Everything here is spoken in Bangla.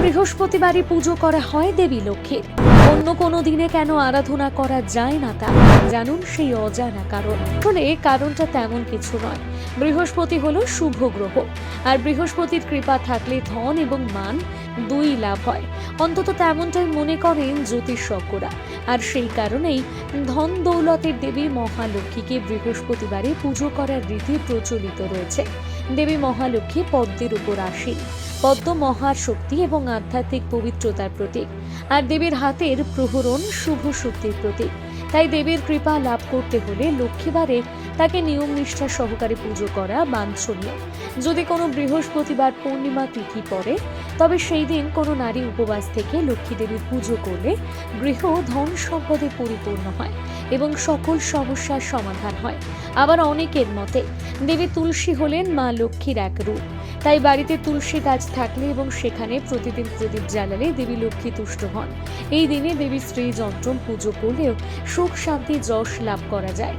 বৃহস্পতিবারই পুজো করা হয় দেবী লক্ষ্মীর। অন্য কোনো দিনে কেন আরাধনা করা যায় না তা জানুন সেই অজানা কারণ। আসলে কারণটা তেমন কিছু নয়। বৃহস্পতি হলো শুভ গ্রহ, আর বৃহস্পতির কৃপা থাকলে ধন এবং মান দুই লাভ হয়, অন্তত তেমনটাই মনে করেন জ্যোতিষজ্ঞরা। আর সেই কারণেই ধন দৌলতের দেবী মহালক্ষ্মীকে বৃহস্পতিবারে পুজো করার রীতি প্রচলিত রয়েছে। দেবী মহালক্ষ্মী পদ্মের উপর আসীন। পদ্ম মহার শক্তি এবং আধ্যাত্মিক পবিত্রতার প্রতীক, আর দেবীর হাতের প্রহরণ শুভ শক্তির প্রতীক। তাই দেবীর কৃপা লাভ করতে হলে লক্ষ্মীবারে তাকে নিয়ম নিষ্ঠা সহকারে পুজো করা বাঞ্ছনীয়। যদি কোনো বৃহস্পতিবার পূর্ণিমা তিথি পড়ে, তবে সেই দিন কোনো নারী উপবাস থেকে লক্ষ্মী দেবীর পুজো করলে গৃহ ধন সম্পদে পরিপূর্ণ হয় এবং সকল সমস্যার সমাধান হয়। আবার অনেকের মতে দেবী তুলসী হলেন মা লক্ষ্মীর এক রূপ। তাই বাড়িতে তুলসী গাছ থাকলে এবং সেখানে প্রতিদিন প্রদীপ জ্বালালে দেবী লক্ষ্মী তুষ্ট হন। এই দিনে দেবী শ্রী যন্ত্রম পুজো করলেও সুখ শান্তি যশ লাভ করা যায়।